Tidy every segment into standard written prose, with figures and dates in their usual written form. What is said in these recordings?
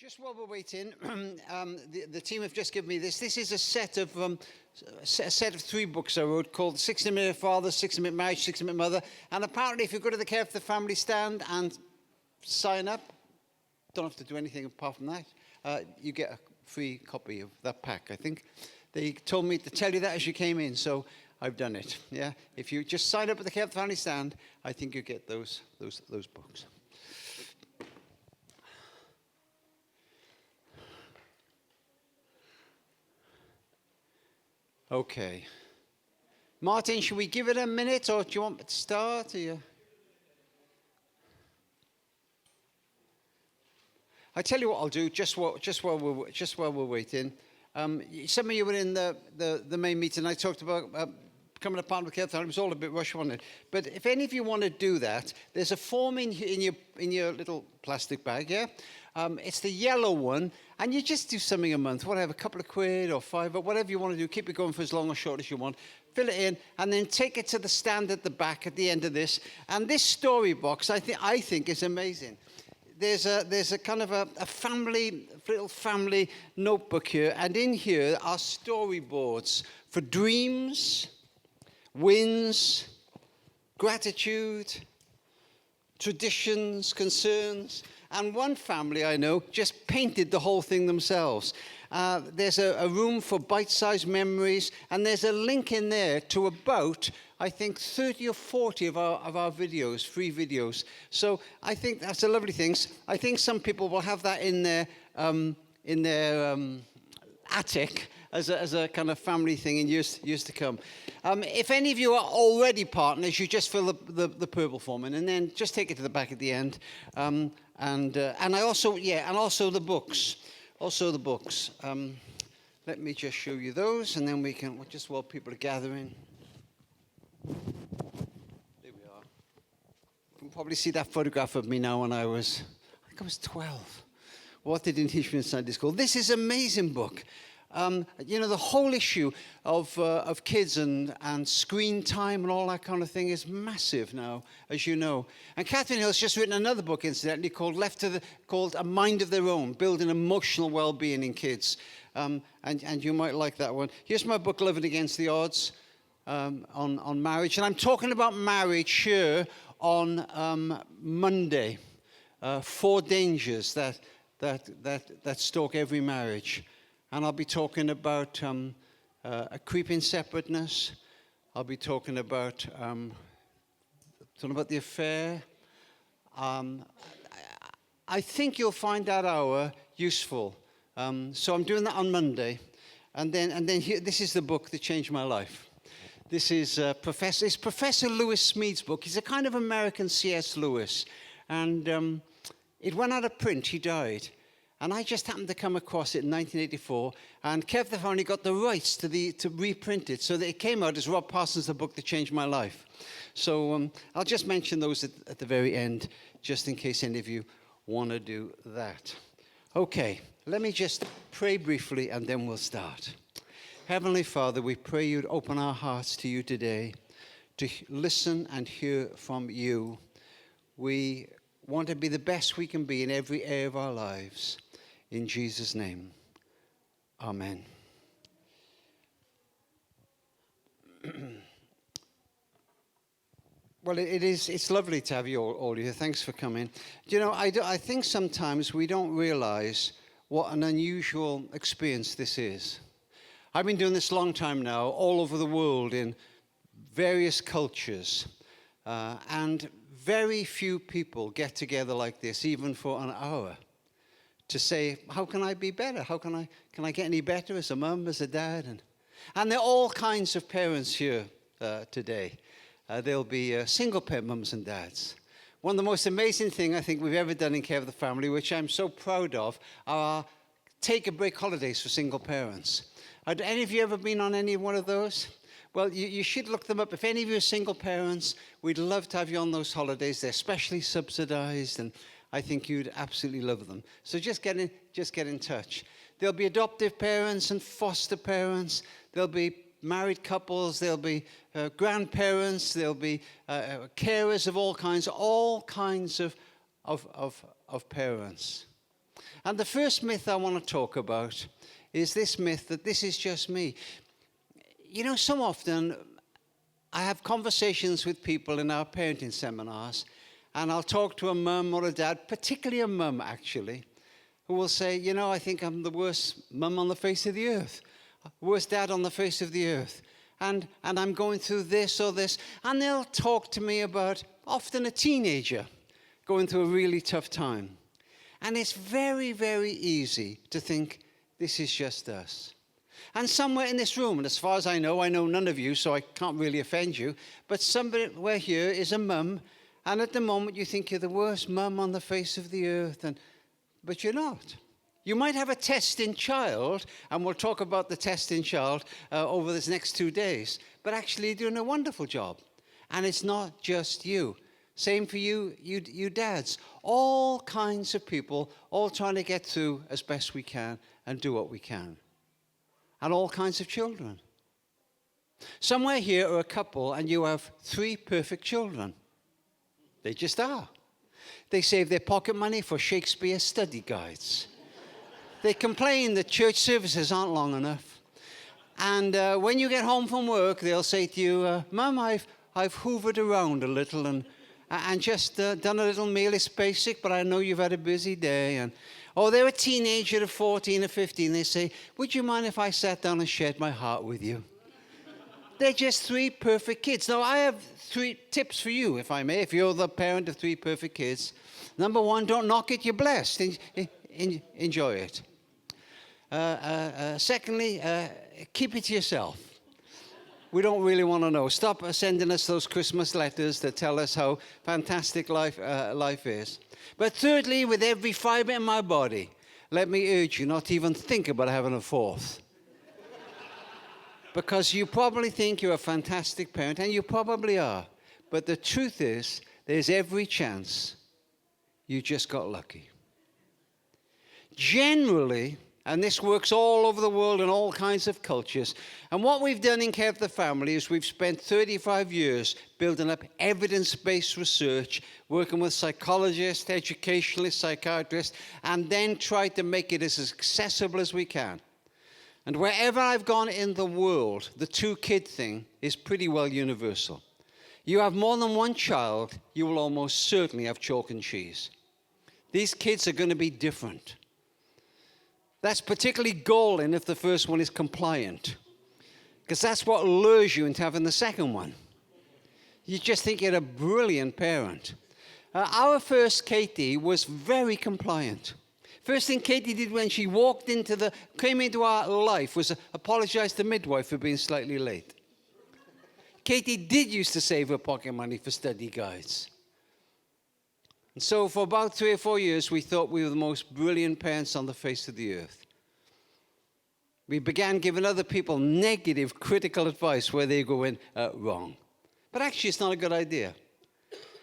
Just while we're waiting, the team have just given me this. This is a set of 3 books I wrote called 60-Minute Father, 60-Minute Marriage, 60-Minute Mother. And apparently, if you go to the Care for the Family stand and sign up, don't have to do anything apart from that. You get a free copy of that pack, I think. They told me to tell you that as you came in, so I've done it. Yeah, if you just sign up at the Care for the Family stand, I think you get those books. Okay. Martin, should we give it a minute, or do you want me to start? I tell you what I'll do. Just while we're waiting. Some of you were in the main meeting. I talked about becoming a partner with Care. It was all a bit rush on it. But if any of you want to do that, there's a form in your little plastic bag. Yeah. It's the yellow one, and you just do something a month, whatever, a couple of quid or £5, or whatever you want to do. Keep it going for as long or short as you want. Fill it in, and then take it to the stand at the back at the end of this. And this story box, I think is amazing. There's a kind of a little family notebook here, and in here are storyboards for dreams, wins, gratitude, traditions, concerns. And one family I know just painted the whole thing themselves. There's a room for bite-sized memories, and there's a link in there to about, I think, 30 or 40 of our videos, free videos. So I think that's a lovely thing. I think some people will have that in their attic as a kind of family thing in years to come. If any of you are already partners, you just fill the purple form in, and then just take it to the back at the end. And also the books. Also the books. Let me just show you those, and then we can, just while people are gathering. There we are. You can probably see that photograph of me now when I was 12. What they didn't teach me in Sunday school. This is an amazing book. The whole issue of kids and screen time and all that kind of thing is massive now, as you know. And Catherine Hill's just written another book, incidentally, called A Mind of Their Own, Building Emotional Well-Being in Kids. And you might like that one. Here's my book, Living Against the Odds, on marriage. And I'm talking about marriage here on Monday. 4 dangers that stalk every marriage. And I'll be talking about a creeping separateness. I'll be talking about the affair. I think you'll find that hour useful. So I'm doing that on Monday, and then here, this is the book that changed my life. This is Professor Lewis Smead's book. He's a kind of American C.S. Lewis, and it went out of print. He died. And I just happened to come across it in 1984, and Care for the Family got the rights to reprint it, so that it came out as Rob Parsons, the book that changed my life. So I'll just mention those at the very end, just in case any of you want to do that. Okay, let me just pray briefly, and then we'll start. Heavenly Father, we pray you'd open our hearts to you today, to listen and hear from you. We want to be the best we can be in every area of our lives. In Jesus' name, amen. Well, it's lovely to have you all here. Thanks for coming. I think sometimes we don't realize what an unusual experience this is. I've been doing this a long time now, all over the world, in various cultures, and very few people get together like this, even for an hour, to say, how can I be better? How can I get any better as a mum, as a dad? And there are all kinds of parents here today. There'll be single parent mums and dads. One of the most amazing things I think we've ever done in Care of the Family, which I'm so proud of, are take a break holidays for single parents. Have any of you ever been on any one of those? Well, you should look them up. If any of you are single parents, we'd love to have you on those holidays. They're specially subsidized, and I think you'd absolutely love them. So just get in touch. There'll be adoptive parents and foster parents. There'll be married couples. There'll be grandparents. There'll be carers of all kinds of parents. And the first myth I want to talk about is this myth that this is just me. You know, so often I have conversations with people in our parenting seminars, and I'll talk to a mum or a dad, particularly a mum actually, who will say, you know, I think I'm the worst mum on the face of the earth, worst dad on the face of the earth. And I'm going through this or this. And they'll talk to me about often a teenager going through a really tough time. And it's very, very easy to think, this is just us. And somewhere in this room, and as far as I know none of you, so I can't really offend you, but somewhere here is a mum, and at the moment you think you're the worst mum on the face of the earth, but you're not. You might have a testing child, and we'll talk about the testing child over this next 2 days, but actually you're doing a wonderful job. And it's not just you. Same for you dads. All kinds of people, all trying to get through as best we can and do what we can. And all kinds of children. Somewhere here are a couple, and you have 3 perfect children. They just are. They save their pocket money for Shakespeare study guides. They complain that church services aren't long enough. And when you get home from work, they'll say to you, Mum, I've hoovered around a little and just done a little meal. It's basic, but I know you've had a busy day. Or they're a teenager of 14 or 15. They say, would you mind if I sat down and shared my heart with you? They're just 3 perfect kids. Now, I have 3 tips for you, if I may, if you're the parent of 3 perfect kids. Number 1, don't knock it, you're blessed. Enjoy it. Secondly, keep it to yourself. We don't really want to know. Stop sending us those Christmas letters that tell us how fantastic life is. But thirdly, with every fiber in my body, let me urge you not to even think about having a 4th. Because you probably think you're a fantastic parent, and you probably are. But the truth is, there's every chance you just got lucky. Generally, and this works all over the world in all kinds of cultures, and what we've done in Care of the Family is we've spent 35 years building up evidence-based research, working with psychologists, educationalists, psychiatrists, and then tried to make it as accessible as we can. And wherever I've gone in the world, the 2-kid thing is pretty well universal. You have more than one child, you will almost certainly have chalk and cheese. These kids are going to be different. That's particularly galling if the first one is compliant, because that's what lures you into having the second one. You just think you're a brilliant parent. Our first Katie was very compliant. First thing Katie did when she came into our life was apologize to the midwife for being slightly late. Katie did used to save her pocket money for study guides. And so for about 3 or 4 years, we thought we were the most brilliant parents on the face of the earth. We began giving other people negative, critical advice where they go in wrong. But actually, it's not a good idea.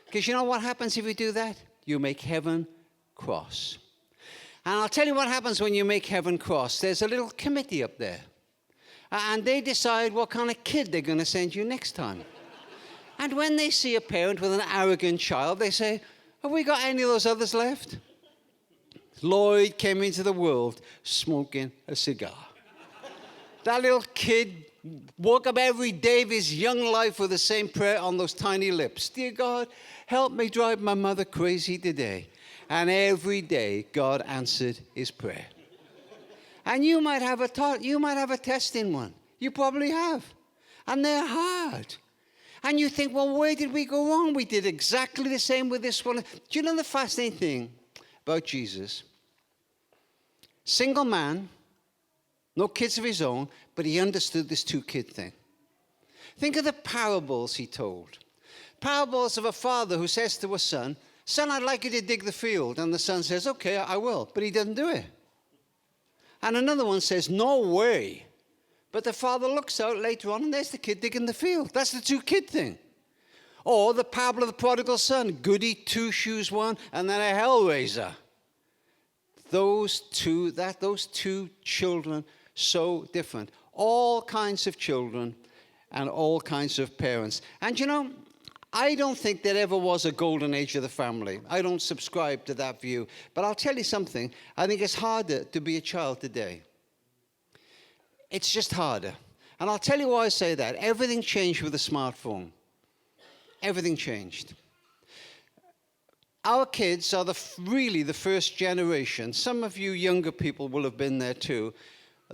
Because you know what happens if you do that? You make heaven cross. And I'll tell you what happens when you make heaven cross. There's a little committee up there. And they decide what kind of kid they're going to send you next time. And when they see a parent with an arrogant child, they say, have we got any of those others left? Lloyd came into the world smoking a cigar. That little kid woke up every day of his young life with the same prayer on those tiny lips. Dear God, help me drive my mother crazy today. And every day, God answered his prayer. And you might have a testing one. You probably have. And they're hard. And you think, well, where did we go wrong? We did exactly the same with this one. Do you know the fascinating thing about Jesus? Single man, no kids of his own, but he understood this 2-kid thing. Think of the parables he told. Parables of a father who says to a son, son, I'd like you to dig the field. And the son says, okay, I will. But he doesn't do it. And another one says, no way. But the father looks out later on, and there's the kid digging the field. That's the 2-kid thing. Or the parable of the prodigal son. Goody two-shoes one, and then a hellraiser. Those two children, so different. All kinds of children and all kinds of parents. And you know, I don't think there ever was a golden age of the family. I don't subscribe to that view. But I'll tell you something. I think it's harder to be a child today. It's just harder. And I'll tell you why I say that. Everything changed with the smartphone. Everything changed. Our kids are really the first generation. Some of you younger people will have been there too.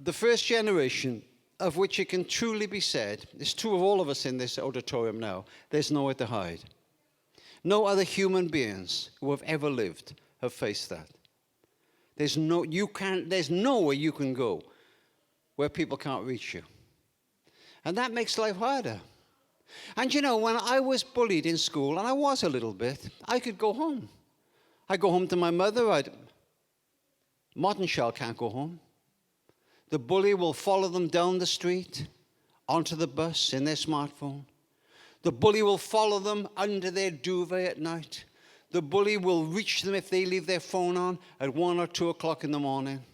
The first generation of which it can truly be said, it's true of all of us in this auditorium now, there's nowhere to hide. No other human beings who have ever lived have faced that. There's nowhere you can go where people can't reach you. And that makes life harder. And you know, when I was bullied in school, and I was a little bit, I could go home. I'd go home to my mother. Modern child can't go home. The bully will follow them down the street, onto the bus in their smartphone. The bully will follow them under their duvet at night. The bully will reach them if they leave their phone on at 1 or 2 o'clock in the morning.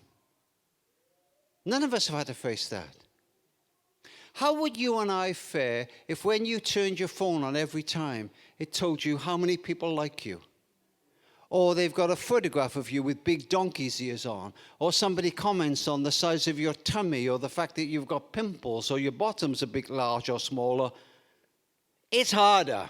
None of us have had to face that. How would you and I fare if when you turned your phone on every time, it told you how many people like you? Or they've got a photograph of you with big donkey's ears on. Or somebody comments on the size of your tummy or the fact that you've got pimples or your bottom's a bit large or smaller. It's harder.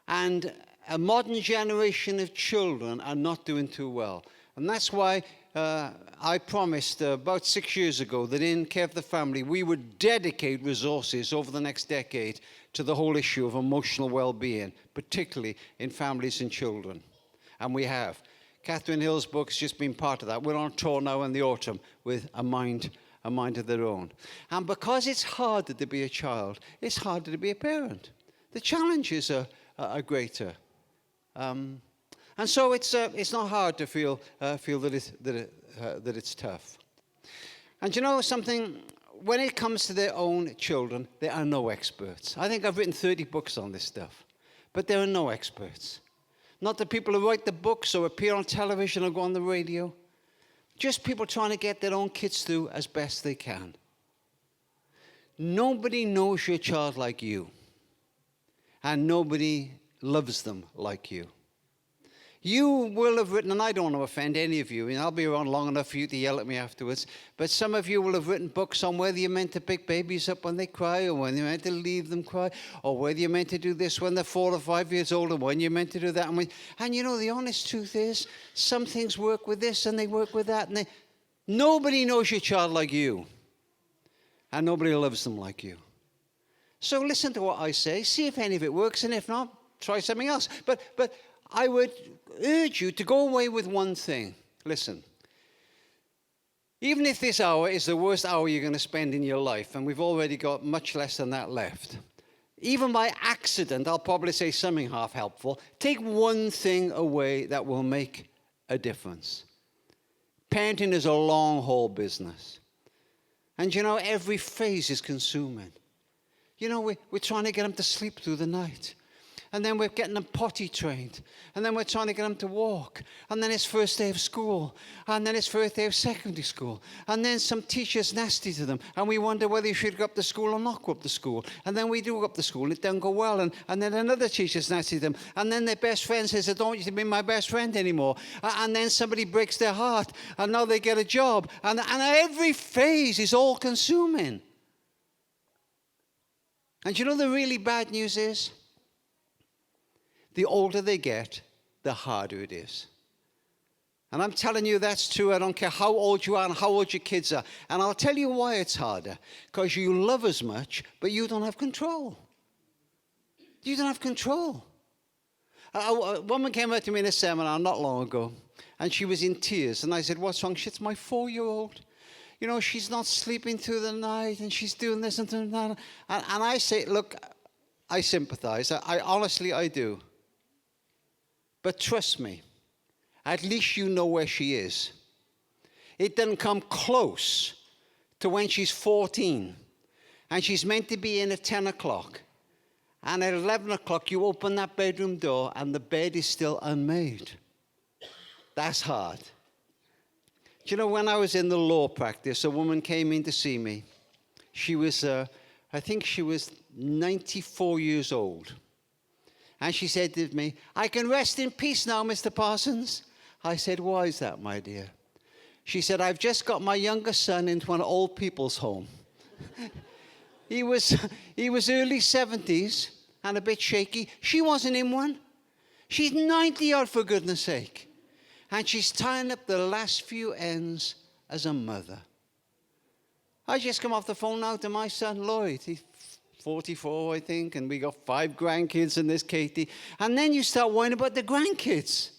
And a modern generation of children are not doing too well. And that's why I promised about 6 years ago that in Care for the Family, we would dedicate resources over the next decade to the whole issue of emotional well-being, particularly in families and children. And we have. Catherine Hill's book's just been part of that. We're on tour now in the autumn with A Mind of Their Own. And because it's harder to be a child, it's harder to be a parent. The challenges are greater. And so it's not hard to feel that it's tough. And you know something? When it comes to their own children, there are no experts. I think I've written 30 books on this stuff, but there are no experts. Not the people who write the books or appear on television or go on the radio. Just people trying to get their own kids through as best they can. Nobody knows your child like you, and nobody loves them like you. You will have written, and I don't want to offend any of you, and I'll be around long enough for you to yell at me afterwards, but some of you will have written books on whether you're meant to pick babies up when they cry, or when you're meant to leave them cry, or whether you're meant to do this when they're 4 or 5 years old, and when you're meant to do that. And you know, the honest truth is, some things work with this, and they work with that, and nobody knows your child like you, and nobody loves them like you. So listen to what I say, see if any of it works, and if not, try something else. But I would urge you to go away with one thing. Listen, even if this hour is the worst hour you're going to spend in your life, and we've already got much less than that left, even by accident, I'll probably say something half helpful. Take one thing away that will make a difference. Parenting is a long-haul business. And you know, every phase is consuming. You know, we're trying to get them to sleep through the night. And then we're getting them potty trained. And then we're trying to get them to walk. And then it's first day of school. And then it's first day of secondary school. And then some teacher's nasty to them. And we wonder whether you should go up to school or not go up to school. And then we do go up to school and it doesn't go well. And then another teacher's nasty to them. And then their best friend says, I don't want you to be my best friend anymore. And then somebody breaks their heart. And now they get a job. And every phase is all consuming. And you know the really bad news is? The older they get, the harder it is. And I'm telling you that's true. I don't care how old you are and how old your kids are. And I'll tell you why it's harder. Because you love as much, but you don't have control. You don't have control. A woman came up to me in a seminar not long ago, and she was in tears. And I said, what's wrong? She said, it's my 4-year-old. You know, she's not sleeping through the night, and she's doing this and doing that. And I say, look, I sympathize. Honestly, I do. But trust me, at least you know where she is. It doesn't come close to when she's 14 and she's meant to be in at 10 o'clock. And at 11 o'clock, you open that bedroom door and the bed is still unmade. That's hard. Do you know, when I was in the law practice, a woman came in to see me. She was I think she was 94 years old. And she said to me, "I can rest in peace now, Mr. Parsons." I said, "Why is that, my dear?" She said, "I've just got my youngest son into an old people's home." He was early 70s and a bit shaky. She wasn't in one. She's 90 odd, for goodness sake. And she's tying up the last few ends as a mother. I just come off the phone now to my son, Lloyd. He's 44, I think, and we got 5 grandkids and there's Katie. And then you start worrying about the grandkids.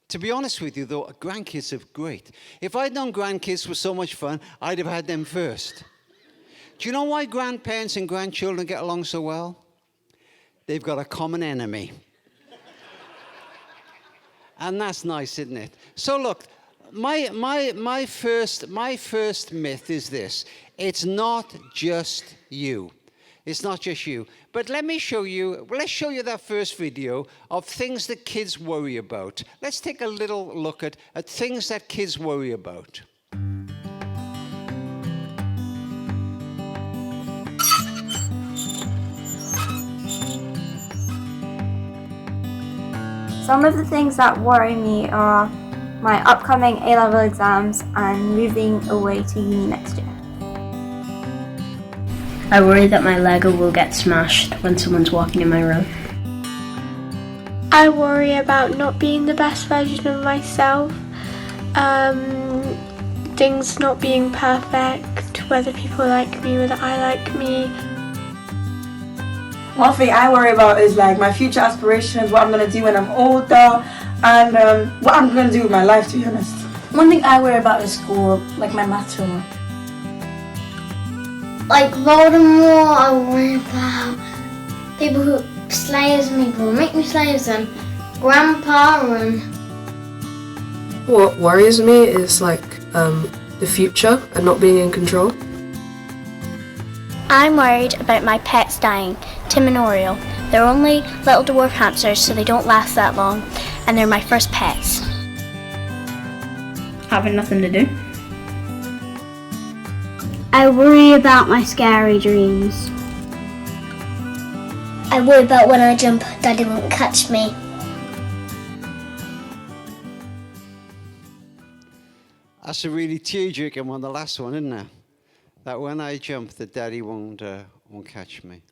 To be honest with you, though, grandkids are great. If I'd known grandkids were so much fun, I'd have had them first. Do you know why grandparents and grandchildren get along so well? They've got a common enemy. And that's nice, isn't it? So look, my first myth is this. It's not just you. It's not just you. But let's show you that first video of things that kids worry about. Let's take a little look at things that kids worry about. Some of the things that worry me are my upcoming A-level exams and moving away to uni next year. I worry that my Lego will get smashed when someone's walking in my room. I worry about not being the best version of myself, things not being perfect, whether people like me, whether I like me. One thing I worry about is like my future aspirations, what I'm going to do when I'm older, and what I'm going to do with my life, to be honest. One thing I worry about is school, like my maths homework. Like Voldemort, I worry about people who slay as me, will make me slay as them, Grandpa and... What worries me is like the future and not being in control. I'm worried about my pets dying, Tim and Oriole. They're only little dwarf hamsters, so they don't last that long, and they're my first pets. Having nothing to do. I worry about my scary dreams. I worry about when I jump, Daddy won't catch me. That's a really tear-jerking one, the last one, isn't it? That when I jump, the Daddy won't catch me.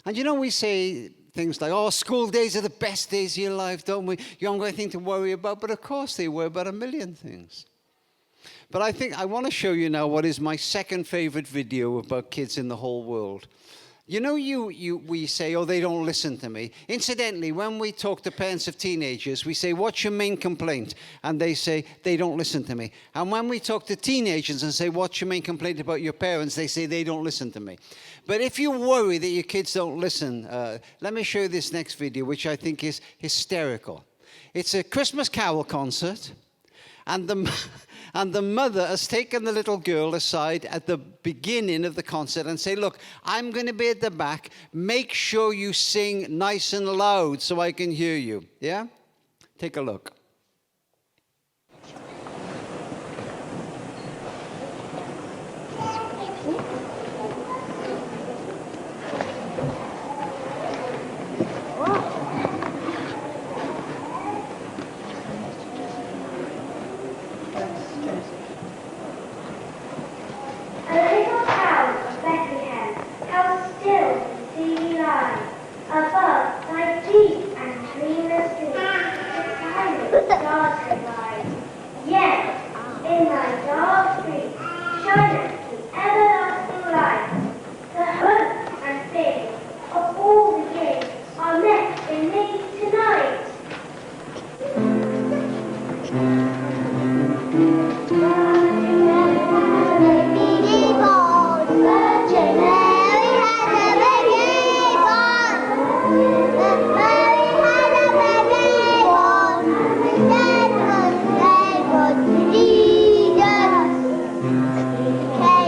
And you know, we say things like, "Oh, school days are the best days of your life, don't we? You haven't got anything to worry about." But of course they worry about a million things. But I think I want to show you now what is my second favorite video about kids in the whole world. You know, we say, "Oh, they don't listen to me." Incidentally, when we talk to parents of teenagers, we say, "What's your main complaint?" And they say, "They don't listen to me." And when we talk to teenagers and say, "What's your main complaint about your parents?" they say, "They don't listen to me." But if you worry that your kids don't listen, let me show you this next video, which I think is hysterical. It's a Christmas Carol concert, and the mother has taken the little girl aside at the beginning of the concert and say, "Look, I'm going to be at the back. Make sure you sing nice and loud so I can hear you." Yeah? Take a look. Okay.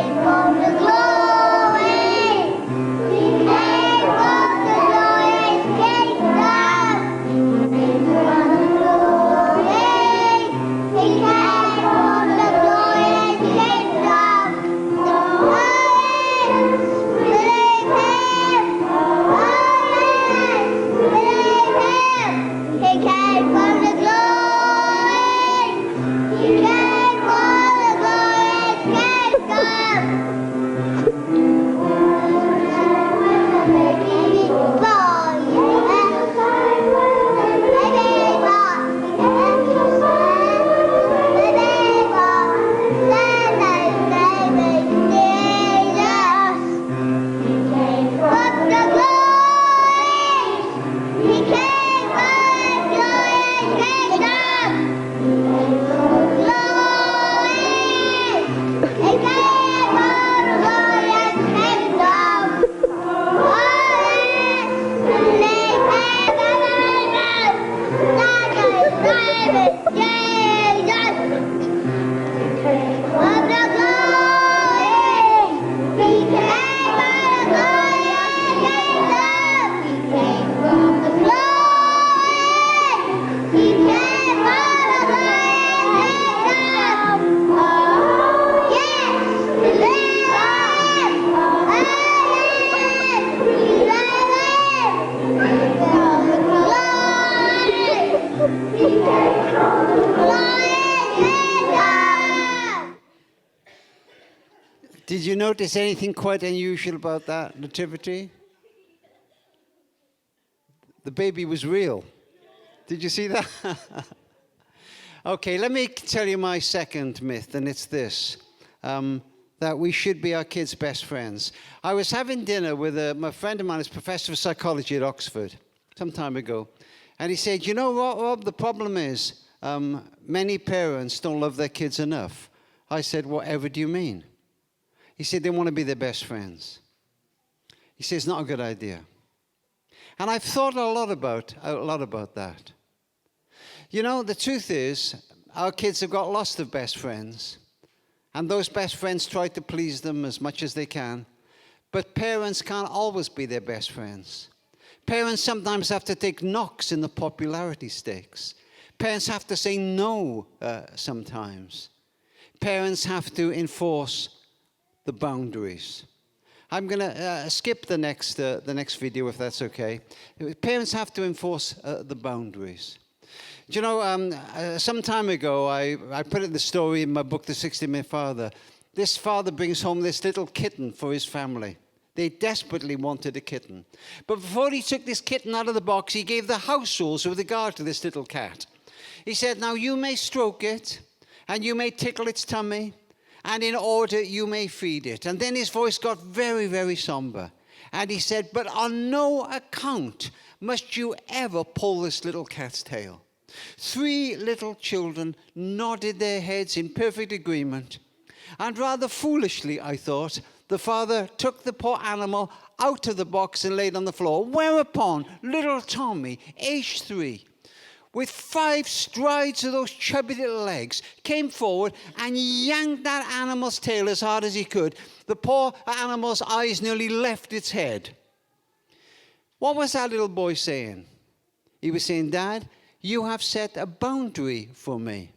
Did you notice anything quite unusual about that nativity? The baby was real. Did you see that? Okay, let me tell you my second myth, and it's this. That we should be our kids' best friends. I was having dinner with my friend of mine, who's professor of psychology at Oxford, some time ago. And he said, you know what, Rob, the problem is many parents don't love their kids enough. I said, whatever do you mean? He said, they want to be their best friends. He said, it's not a good idea. And I've thought a lot about that. You know, the truth is, our kids have got lots of best friends. And those best friends try to please them as much as they can. But parents can't always be their best friends. Parents sometimes have to take knocks in the popularity stakes. Parents have to say no sometimes. Parents have to enforce the boundaries. I'm going to skip the next video, if that's okay. Parents have to enforce the boundaries. Do you know, some time ago, I put in the story in my book, The 60-Minute Father. This father brings home this little kitten for his family. They desperately wanted a kitten. But before he took this kitten out of the box, he gave the house rules with regard to this little cat. He said, now you may stroke it, and you may tickle its tummy, and in order you may feed it. And then his voice got very, very somber. And he said, but on no account must you ever pull this little cat's tail. 3 little children nodded their heads in perfect agreement. And rather foolishly, I thought, the father took the poor animal out of the box and laid on the floor. Whereupon little Tommy, aged 3, with 5 strides of those chubby little legs, came forward and yanked that animal's tail as hard as he could. The poor animal's eyes nearly left its head. What was that little boy saying? He was saying, Dad, you have set a boundary for me.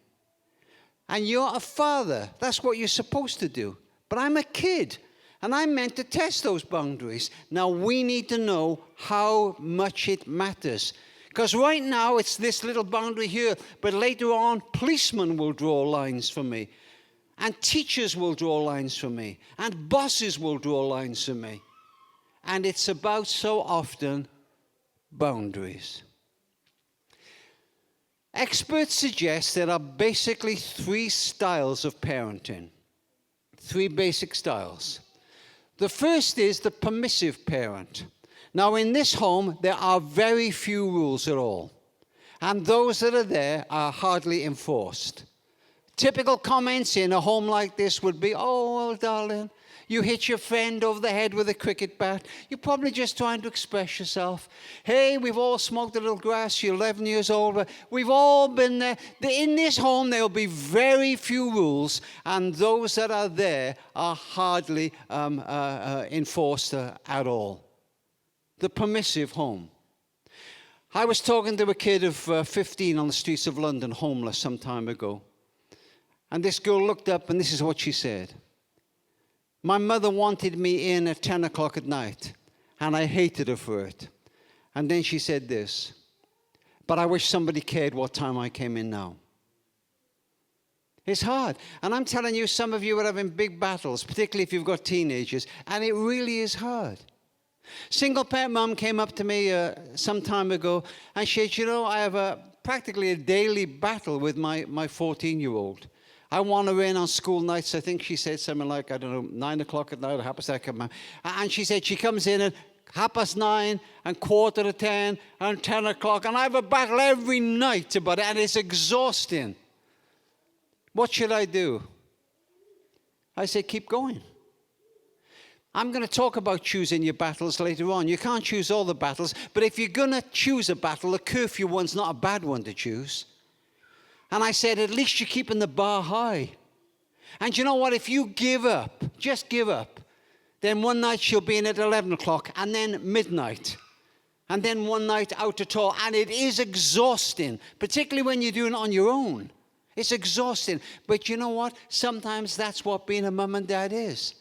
And you're a father. That's what you're supposed to do. But I'm a kid, and I'm meant to test those boundaries. Now, we need to know how much it matters. Because right now, it's this little boundary here, but later on, policemen will draw lines for me. And teachers will draw lines for me. And bosses will draw lines for me. And it's about, so often, boundaries. Experts suggest there are basically 3 styles of parenting. 3 basic styles. The first is the permissive parent. Now, in this home, there are very few rules at all. And those that are there are hardly enforced. Typical comments in a home like this would be, oh, well, darling, you hit your friend over the head with a cricket bat. You're probably just trying to express yourself. Hey, we've all smoked a little grass. You're 11 years old. But we've all been there. In this home, there will be very few rules. And those that are there are hardly enforced at all. The permissive home. I was talking to a kid of 15 on the streets of London, homeless, some time ago. And this girl looked up, and this is what she said. My mother wanted me in at 10 o'clock at night, and I hated her for it. And then she said this, but I wish somebody cared what time I came in now. It's hard. And I'm telling you, some of you are having big battles, particularly if you've got teenagers, and it really is hard. Single parent mom came up to me some time ago, and she said, you know, I have practically a daily battle with my 14-year-old. I want her in on school nights. I think she said something like, I don't know, 9 o'clock at night, or 9:30. And she said she comes in at 9:30 and 10:15 and 10 o'clock. And I have a battle every night about it, and it's exhausting. What should I do? I say, keep going. I'm going to talk about choosing your battles later on. You can't choose all the battles, but if you're going to choose a battle, the curfew one's not a bad one to choose. And I said, at least you're keeping the bar high. And you know what? If you give up, just give up, then one night she'll be in at 11 o'clock, and then midnight. And then one night out at all. And it is exhausting, particularly when you're doing it on your own. It's exhausting. But you know what? Sometimes that's what being a mum and dad is.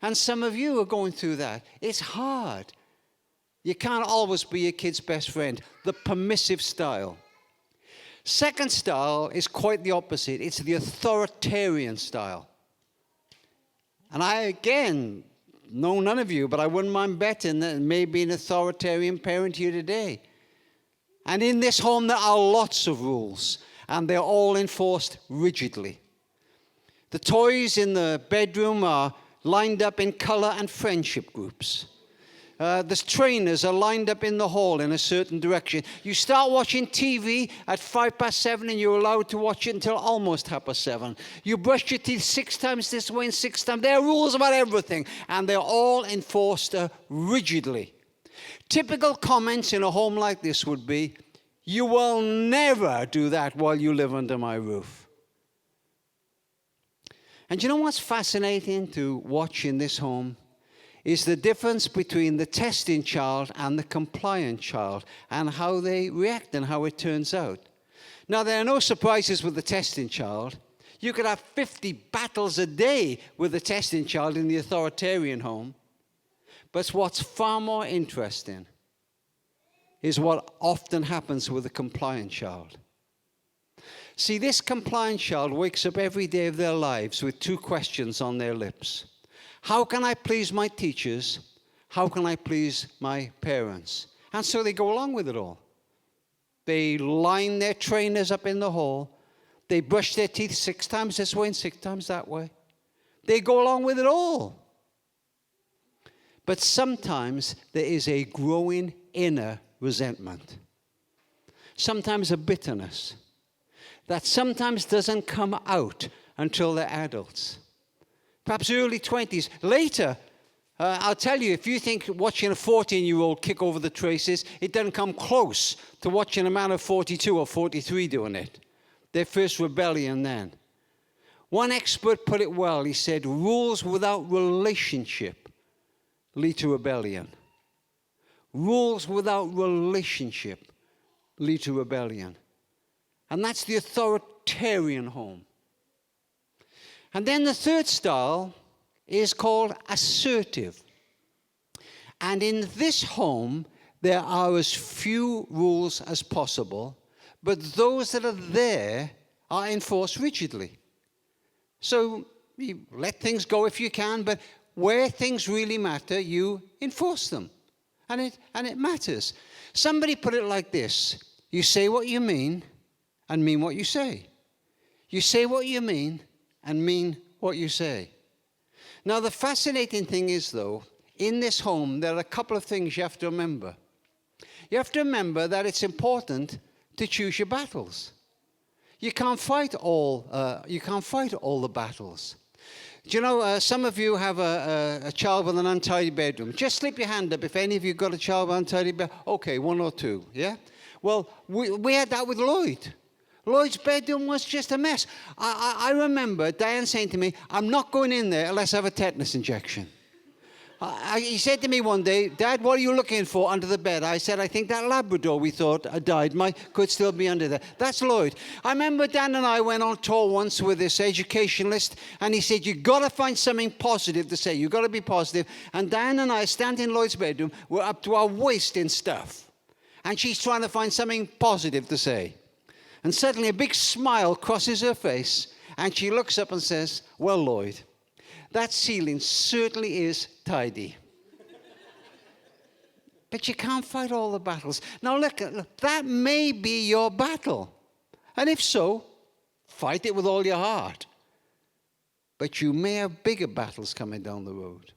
And some of you are going through that. It's hard. You can't always be your kid's best friend. The permissive style. Second style is quite the opposite. It's the authoritarian style. And I, again, know none of you, but I wouldn't mind betting that maybe an authoritarian parent here today. And in this home, there are lots of rules, and they're all enforced rigidly. The toys in the bedroom are lined up in color and friendship groups. The trainers are lined up in the hall in a certain direction. You start watching TV at 7:05 and you're allowed to watch it until almost 7:30. You brush your teeth 6 times this way and 6 times. There are rules about everything, and they're all enforced rigidly. Typical comments in a home like this would be, "You will never do that while you live under my roof." And you know what's fascinating to watch in this home? Is the difference between the testing child and the compliant child, and how they react and how it turns out. Now, there are no surprises with the testing child. You could have 50 battles a day with the testing child in the authoritarian home. But what's far more interesting is what often happens with the compliant child. See, this compliant child wakes up every day of their lives with 2 questions on their lips. How can I please my teachers? How can I please my parents? And so they go along with it all. They line their trainers up in the hall. They brush their teeth 6 times this way and 6 times that way. They go along with it all. But sometimes there is a growing inner resentment. Sometimes a bitterness that sometimes doesn't come out until they're adults. Perhaps early 20s. Later, I'll tell you, if you think watching a 14-year-old kick over the traces, it doesn't come close to watching a man of 42 or 43 doing it. Their first rebellion then. One expert put it well. He said, rules without relationship lead to rebellion. Rules without relationship lead to rebellion. And that's the authoritarian home. And then the third style is called assertive. And in this home, there are as few rules as possible, but those that are there are enforced rigidly. So you let things go if you can, but where things really matter, you enforce them. And it matters. Somebody put it like this: you say what you mean and mean what you say. You say what you mean and mean what you say. Now, the fascinating thing is, though, in this home, there are a couple of things you have to remember. You have to remember that it's important to choose your battles. You can't fight all the battles. Do you know, some of you have a child with an untidy bedroom. Just slip your hand up if any of you got a child with an untidy bedroom. Okay, 1 or 2, yeah? Well, we had that with Lloyd. Lloyd's bedroom was just a mess. I remember Diane saying to me, "I'm not going in there unless I have a tetanus injection." He said to me one day, "Dad, what are you looking for under the bed?" I said, "I think that Labrador we thought had died could still be under there." That's Lloyd. I remember Dan and I went on tour once with this educationalist, and he said, "You've got to find something positive to say. You've got to be positive." And Diane and I, standing in Lloyd's bedroom, we're up to our waist in stuff. And she's trying to find something positive to say. And suddenly a big smile crosses her face, and she looks up and says, "Well, Lloyd, that ceiling certainly is tidy." But you can't fight all the battles. Now look, that may be your battle. And if so, fight it with all your heart. But you may have bigger battles coming down the road.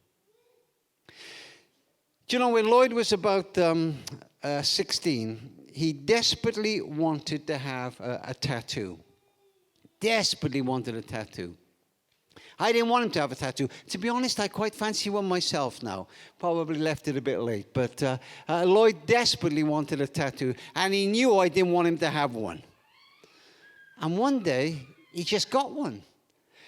Do you know, when Lloyd was about 16, he desperately wanted to have a tattoo. Desperately wanted a tattoo. I didn't want him to have a tattoo. To be honest, I quite fancy one myself now. Probably left it a bit late. But Lloyd desperately wanted a tattoo, and he knew I didn't want him to have one. And one day, he just got one.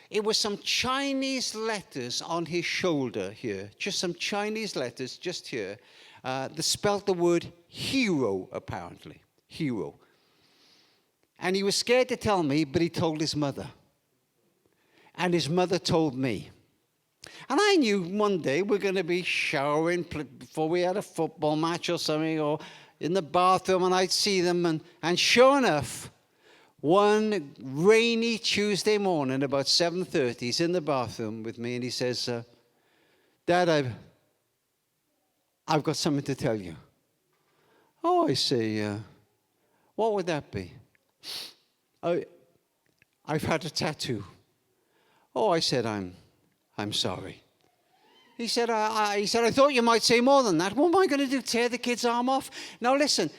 It was some Chinese letters on his shoulder here. Just some Chinese letters just here. That spelled the word hero, apparently. Hero. And he was scared to tell me, but he told his mother. And his mother told me. And I knew one day we're going to be showering before we had a football match or something, or in the bathroom, and I'd see them. And sure enough, One rainy Tuesday morning, about 7:30, he's in the bathroom with me, and he says, Dad, I've got something to tell you. Oh, I say, what would that be? I've had a tattoo. Oh, I said, I'm sorry. He said, I thought you might say more than that. What am I going to do, tear the kid's arm off? Now listen,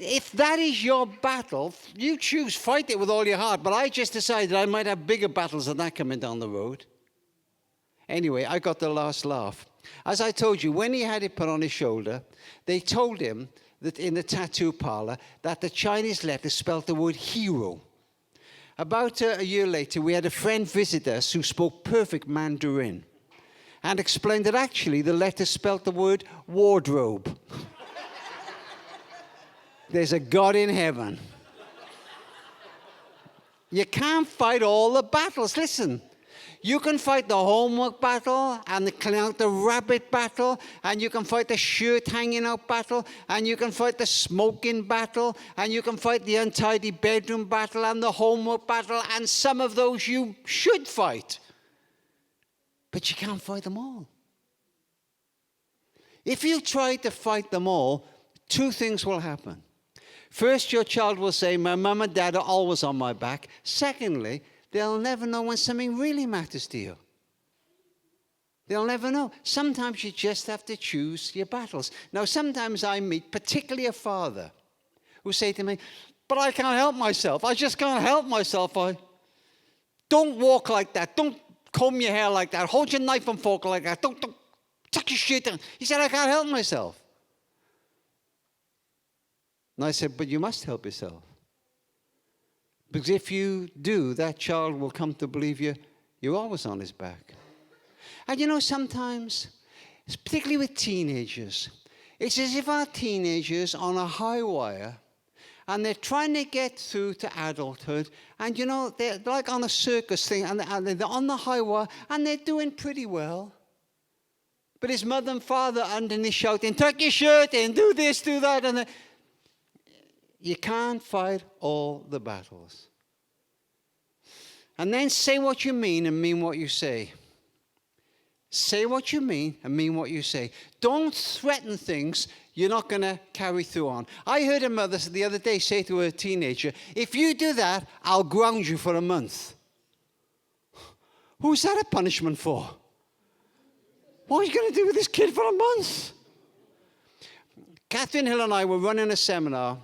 if that is your battle, you choose, fight it with all your heart. But I just decided I might have bigger battles than that coming down the road. Anyway, I got the last laugh. As I told you, when he had it put on his shoulder, they told him that in the tattoo parlor that the Chinese letter spelled the word hero. About a year later, we had a friend visit us who spoke perfect Mandarin and explained that actually the letter spelled the word wardrobe. There's a God in heaven. You can't fight all the battles. Listen, you can fight the homework battle and the rabbit battle, and you can fight the shirt hanging out battle, and you can fight the smoking battle, and you can fight the untidy bedroom battle and the homework battle, and some of those you should fight. But you can't fight them all. If you try to fight them all, two things will happen. First, your child will say, my mum and dad are always on my back. Secondly, they'll never know when something really matters to you. They'll never know. Sometimes you just have to choose your battles. Now, sometimes I meet, particularly a father, who say to me, but I can't help myself. I just can't help myself. Don't walk like that. Don't comb your hair like that. Hold your knife and fork like that. Don't tuck your shit down. He said, I can't help myself. And I said, but you must help yourself. Because if you do, that child will come to believe you're always on his back. And you know, sometimes, particularly with teenagers, it's as if our teenagers on a high wire, and they're trying to get through to adulthood, and you know, they're like on a circus thing, and they're on the high wire, and they're doing pretty well. But his mother and father underneath shouting, tuck your shirt in, do this, do that, and you can't fight all the battles. And then say what you mean and mean what you say. Say what you mean and mean what you say. Don't threaten things you're not going to carry through on. I heard a mother the other day say to her teenager, if you do that, I'll ground you for a month. Who's that a punishment for? What are you going to do with this kid for a month? Catherine Hill and I were running a seminar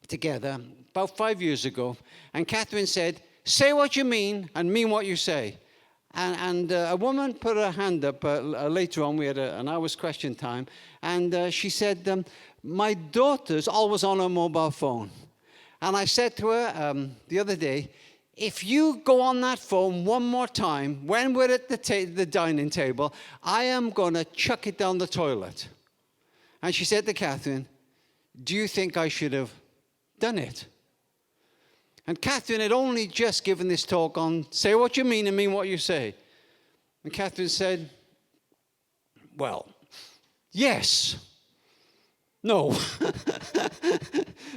together about 5 years ago, and Catherine said, say what you mean and mean what you say. And a woman put her hand up later on. We had an hour's question time, and she said, my daughter's always on her mobile phone. And I said to her the other day, if you go on that phone one more time when we're at the dining table, I am going to chuck it down the toilet. And she said to Catherine, do you think I should have done it? And Catherine had only just given this talk on say what you mean and mean what you say. And Catherine said, well, yes. No.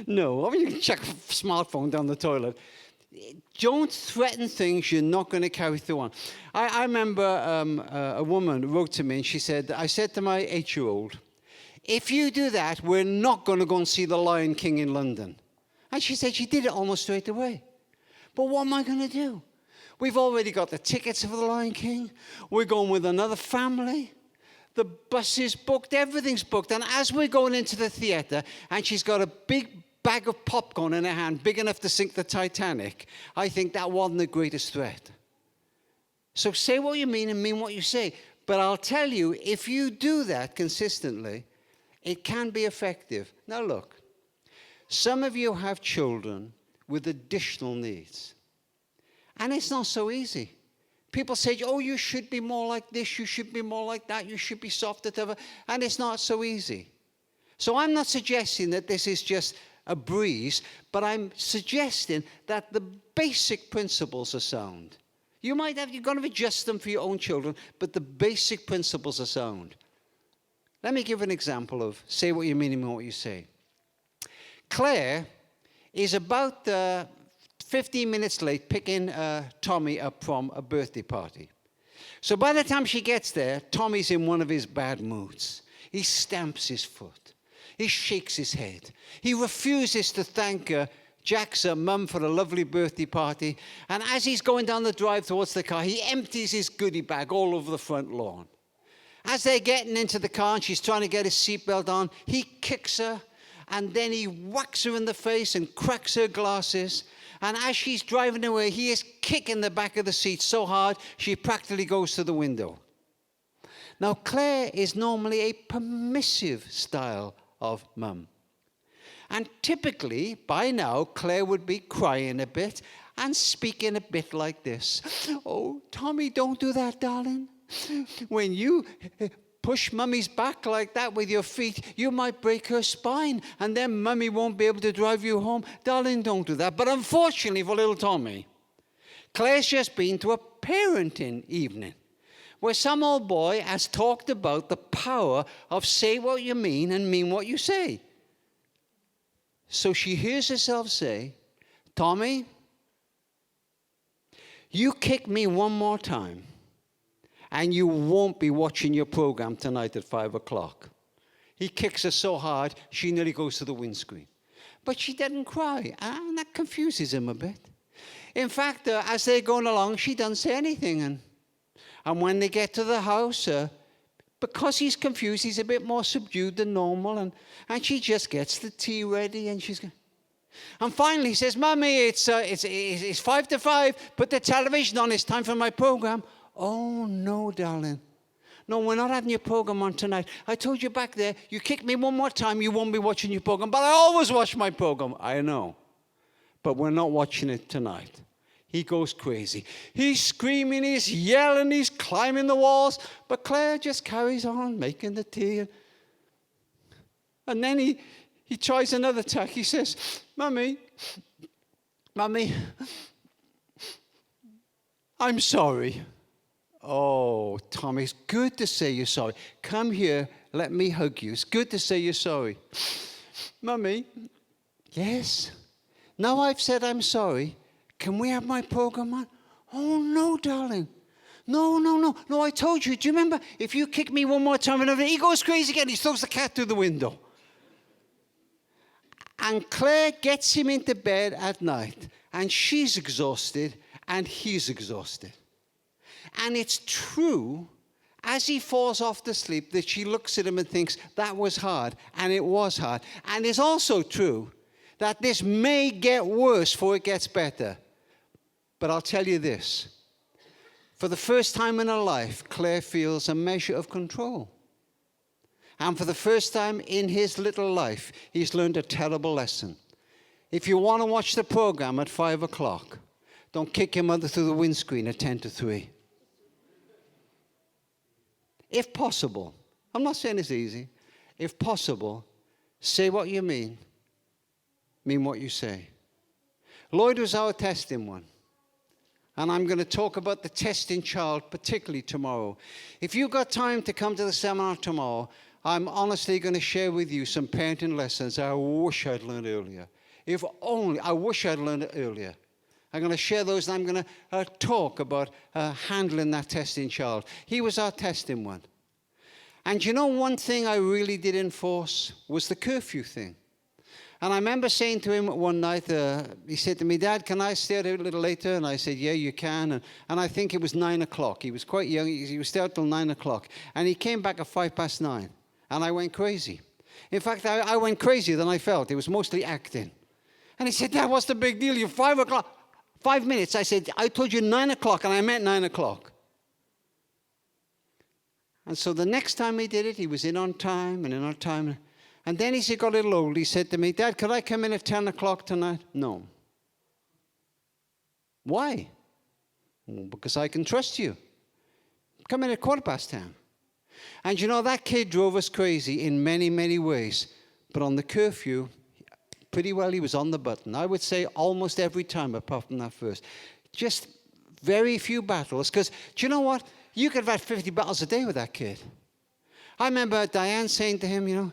No. I mean, you can chuck a smartphone down the toilet. Don't threaten things you're not going to carry through on. I remember a woman wrote to me and she said, I said to my 8-year-old, if you do that, we're not going to go and see the Lion King in London. And she said she did it almost straight away. But what am I going to do? We've already got the tickets for the Lion King. We're going with another family. The bus is booked. Everything's booked. And as we're going into the theater, and she's got a big bag of popcorn in her hand, big enough to sink the Titanic, I think that wasn't the greatest threat. So say what you mean and mean what you say. But I'll tell you, if you do that consistently, it can be effective. Now look. Some of you have children with additional needs. And it's not so easy. People say, oh, you should be more like this, you should be more like that, you should be softer. And it's not so easy. So I'm not suggesting that this is just a breeze, but I'm suggesting that the basic principles are sound. You've got to adjust them for your own children, but the basic principles are sound. Let me give an example of say what you mean and mean what you say. Claire is about 15 minutes late picking Tommy up from a birthday party. So by the time she gets there, Tommy's in one of his bad moods. He stamps his foot. He shakes his head. He refuses to thank Jack's mum for a lovely birthday party. And as he's going down the drive towards the car, he empties his goodie bag all over the front lawn. As they're getting into the car and she's trying to get his seatbelt on, he kicks her and then he whacks her in the face and cracks her glasses. And as she's driving away, he is kicking the back of the seat so hard, she practically goes to the window. Now, Claire is normally a permissive style of mum. And typically, by now, Claire would be crying a bit and speaking a bit like this. Oh, Tommy, don't do that, darling. When you push Mummy's back like that with your feet, you might break her spine, and then Mummy won't be able to drive you home. Darling, don't do that. But unfortunately for little Tommy, Claire's just been to a parenting evening where some old boy has talked about the power of say what you mean and mean what you say. So she hears herself say, Tommy, you kick me one more time and you won't be watching your program tonight at 5 o'clock. He kicks her so hard, she nearly goes to the windscreen. But she didn't cry, and that confuses him a bit. In fact, as they're going along, she doesn't say anything. And when they get to the house, because he's confused, he's a bit more subdued than normal. And she just gets the tea ready, and and finally he says, Mummy, it's 5 to 5. Put the television on. It's time for my program. Oh, no, darling. No, we're not having your program on tonight. I told you back there, you kick me one more time, you won't be watching your program. But I always watch my program. I know. But we're not watching it tonight. He goes crazy. He's screaming, he's yelling, he's climbing the walls. But Claire just carries on making the tea. And then he tries another tack. He says, Mummy, I'm sorry. Oh, Tommy, it's good to say you're sorry. Come here, let me hug you. It's good to say you're sorry. Mummy, yes? Now I've said I'm sorry. Can we have my program on? Oh, no, darling. No, I told you. Do you remember? If you kick me one more time, he goes crazy again. He throws the cat through the window. And Claire gets him into bed at night. And she's exhausted, and he's exhausted. And it's true, as he falls off to sleep, that she looks at him and thinks, that was hard. And it was hard. And it's also true that this may get worse before it gets better. But I'll tell you this. For the first time in her life, Claire feels a measure of control. And for the first time in his little life, he's learned a terrible lesson. If you want to watch the program at 5 o'clock, don't kick your mother through the windscreen at 10 to 3. If possible, I'm not saying it's easy. If possible, say what you mean what you say. Lloyd was our testing one. And I'm going to talk about the testing child, particularly tomorrow. If you've got time to come to the seminar tomorrow, I'm honestly going to share with you some parenting lessons I wish I'd learned earlier. If only, I wish I'd learned it earlier. I'm going to share those, and I'm going to talk about handling that testing child. He was our testing one. And you know, one thing I really did enforce was the curfew thing. And I remember saying to him one night, he said to me, Dad, can I stay out a little later? And I said, yeah, you can. And I think it was 9 o'clock. He was quite young. He was stay out till 9 o'clock. And he came back at 9:05. And I went crazy. In fact, I went crazier than I felt. It was mostly acting. And he said, Dad, what's the big deal? You're 5 o'clock. 5 minutes. I said, I told you 9 o'clock, and I meant 9 o'clock. And so the next time he did it, he was in on time and in on time. And then as he got a little old, he said to me, Dad, could I come in at 10 o'clock tonight? No. Why? Well, because I can trust you. Come in at 10:15. And you know, that kid drove us crazy in many, many ways. But on the curfew, pretty well he was on the button. I would say almost every time, apart from that first. Just very few battles. Because do you know what? You could have had 50 battles a day with that kid. I remember Diane saying to him, you know,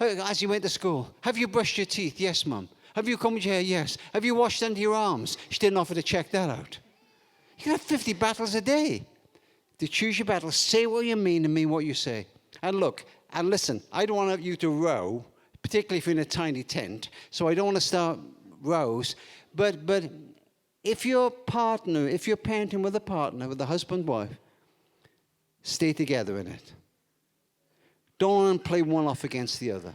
as he went to school, have you brushed your teeth? Yes, Mum. Have you combed your hair? Yes. Have you washed under your arms? She didn't offer to check that out. You can have 50 battles a day. To choose your battles, say what you mean and mean what you say. And look, and listen, I don't want you to row, particularly if you're in a tiny tent, so I don't want to start rows. But if you're parenting with a partner, with a husband, wife, stay together in it. Don't play one off against the other.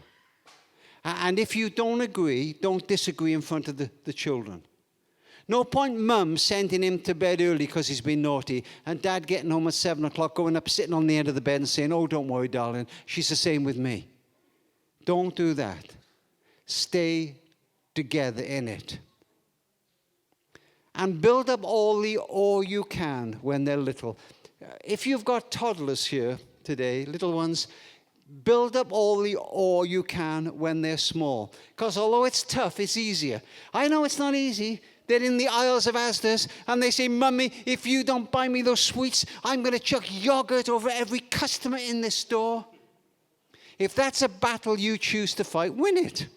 And if you don't agree, don't disagree in front of the children. No point mum sending him to bed early because he's been naughty, and dad getting home at 7 o'clock, going up, sitting on the end of the bed and saying, oh, don't worry, darling, she's the same with me. Don't do that. Stay together in it. And build up all you can when they're little. If you've got toddlers here today, little ones, build up all you can when they're small. Because although it's tough, it's easier. I know it's not easy. They're in the aisles of Asda's and they say, Mummy, if you don't buy me those sweets, I'm going to chuck yogurt over every customer in this store. If that's a battle you choose to fight, win it.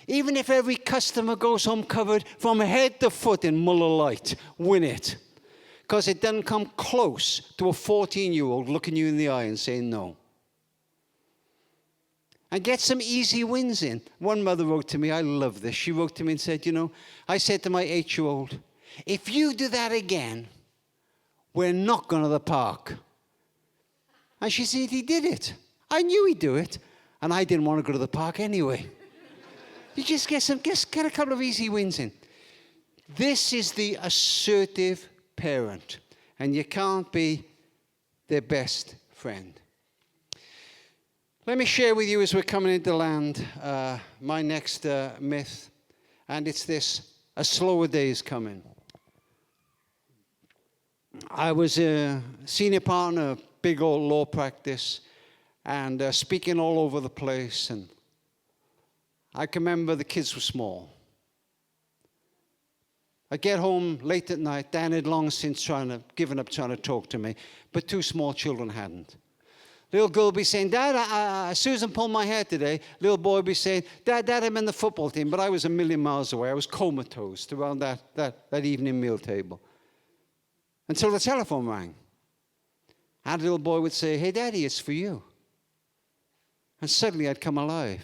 Even if every customer goes home covered from head to foot in Muller Lite, win it. Because it doesn't come close to a 14-year-old looking you in the eye and saying no. And get some easy wins in. One mother wrote to me, I love this. She wrote to me and said, I said to my 8-year-old, if you do that again, we're not going to the park. And she said, he did it. I knew he'd do it. And I didn't want to go to the park anyway. You just get a couple of easy wins in. This is the assertive parent. And you can't be their best friend. Let me share with you as we're coming into land my next myth, and it's this: a slower day is coming. I was a senior partner of a big old law practice and speaking all over the place, and I can remember the kids were small. I get home late at night. Dan had long since given up trying to talk to me, but 2 small children hadn't. Little girl would be saying, Dad, Susan pulled my hair today. Little boy would be saying, Dad, I'm in the football team, but I was a million miles away. I was comatose around that evening meal table. Until the telephone rang. And the little boy would say, hey, Daddy, it's for you. And suddenly I'd come alive.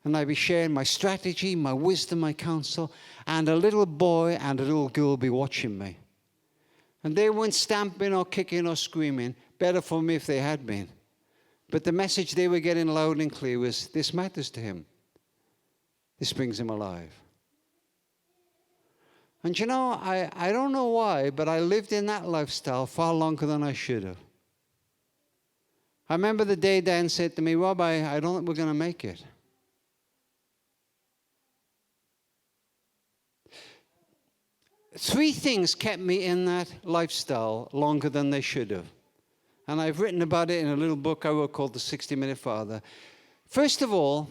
And I'd be sharing my strategy, my wisdom, my counsel, and a little boy and a little girl would be watching me. And they weren't stamping or kicking or screaming. Better for me if they had been. But the message they were getting loud and clear was, this matters to him. This brings him alive. And I don't know why, but I lived in that lifestyle far longer than I should have. I remember the day Dan said to me, Rob, I don't think we're going to make it. Three things kept me in that lifestyle longer than they should have. And I've written about it in a little book I wrote called The 60-Minute Father. First of all,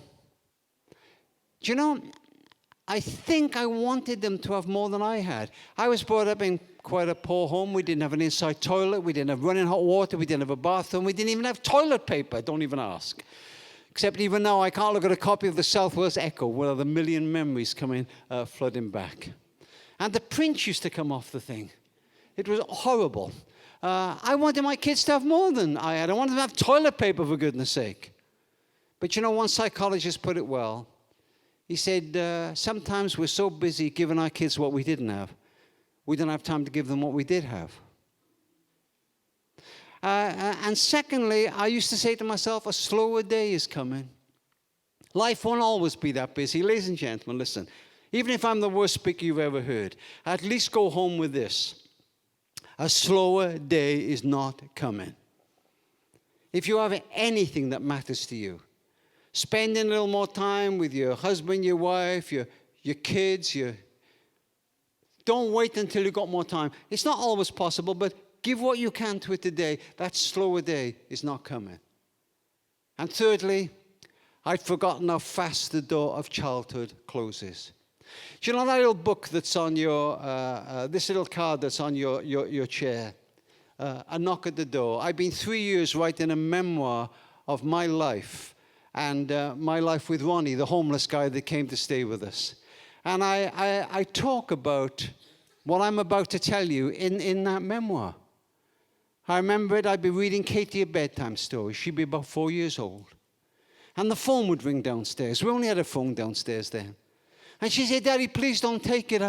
I think I wanted them to have more than I had. I was brought up in quite a poor home. We didn't have an inside toilet. We didn't have running hot water. We didn't have a bathroom. We didn't even have toilet paper. Don't even ask. Except even now, I can't look at a copy of the South Wales Echo where the million memories coming flooding back. And the print used to come off the thing. It was horrible. I wanted my kids to have more than I had. I wanted them to have toilet paper, for goodness sake. But one psychologist put it well. He said, sometimes we're so busy giving our kids what we didn't have, we don't have time to give them what we did have. And secondly, I used to say to myself, a slower day is coming. Life won't always be that busy. Ladies and gentlemen, listen. Even if I'm the worst speaker you've ever heard, at least go home with this. A slower day is not coming. If you have anything that matters to you, spending a little more time with your husband, your wife, your kids, don't wait until you've got more time. It's not always possible, but give what you can to it today. That slower day is not coming. And thirdly, I'd forgotten how fast the door of childhood closes. Do you know that little book that's on this little card that's on your chair? A knock at the door. I've been 3 years writing a memoir of my life. and my life with Ronnie, the homeless guy that came to stay with us. And I talk about what I'm about to tell you in that memoir. I remember it, I'd be reading Katie a bedtime story. She'd be about 4 years old. And the phone would ring downstairs. We only had a phone downstairs then. And she'd say, Daddy, please don't take it.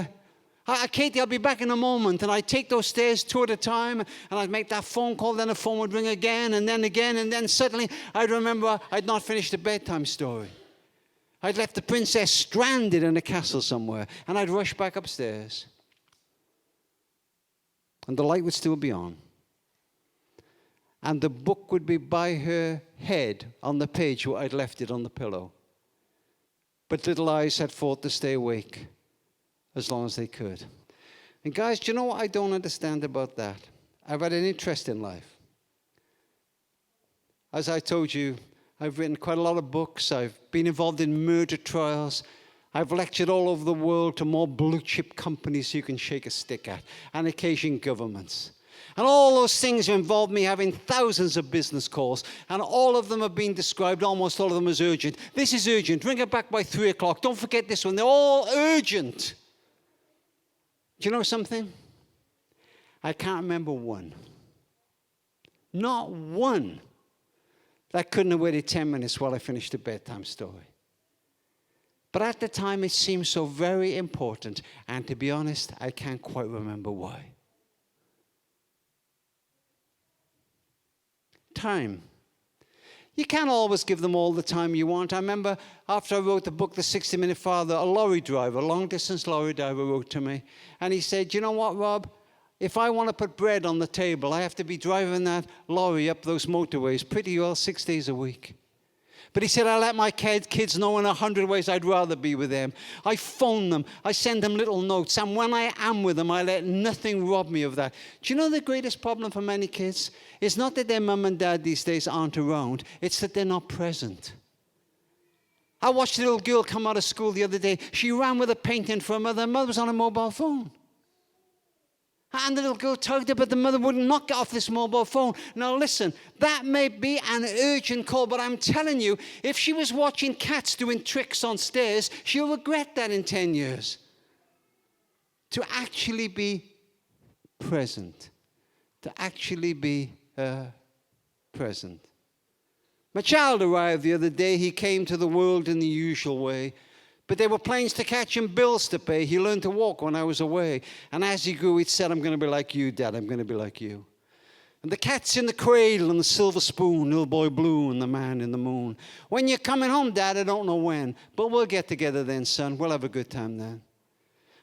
Katie, I'll be back in a moment. And I'd take those stairs 2 at a time, and I'd make that phone call, then the phone would ring again, and then suddenly I'd remember I'd not finished the bedtime story. I'd left the princess stranded in a castle somewhere, and I'd rush back upstairs. And the light would still be on. And the book would be by her head on the page where I'd left it on the pillow. But little eyes had fought to stay awake as long as they could. And guys, do you know what I don't understand about that? I've had an interest in life. As I told you, I've written quite a lot of books. I've been involved in murder trials. I've lectured all over the world to more blue chip companies you can shake a stick at, and occasion governments. And all those things have involved me having thousands of business calls, and all of them have been described, almost all of them, as urgent. This is urgent. Ring it back by 3 o'clock. Don't forget this one. They're all urgent. Do you know something? I can't remember one. Not one that couldn't have waited 10 minutes while I finished a bedtime story. But at the time, it seemed so very important, and to be honest, I can't quite remember why. Time. You can't always give them all the time you want. I remember after I wrote the book, The 60-Minute Father, a lorry driver, a long-distance lorry driver wrote to me. And he said, you know what, Rob? If I want to put bread on the table, I have to be driving that lorry up those motorways pretty well 6 days a week. But he said, I let my kids know in 100 ways I'd rather be with them. I phone them. I send them little notes. And when I am with them, I let nothing rob me of that. Do you know the greatest problem for many kids? It's not that their mum and dad these days aren't around. It's that they're not present. I watched a little girl come out of school the other day. She ran with a painting for her mother. Her mother was on a mobile phone. And the little girl tugged her, but the mother wouldn't knock off this mobile phone. Now listen, that may be an urgent call, but I'm telling you, if she was watching cats doing tricks on stairs, she'll regret that in 10 years. To actually be present. To actually be present. My child arrived the other day. He came to the world in the usual way. But there were planes to catch and bills to pay. He learned to walk when I was away. And as he grew, he said, I'm going to be like you, Dad. I'm going to be like you. And the cat's in the cradle and the silver spoon, little boy blue and the man in the moon. When you're coming home, Dad, I don't know when. But we'll get together then, son. We'll have a good time then.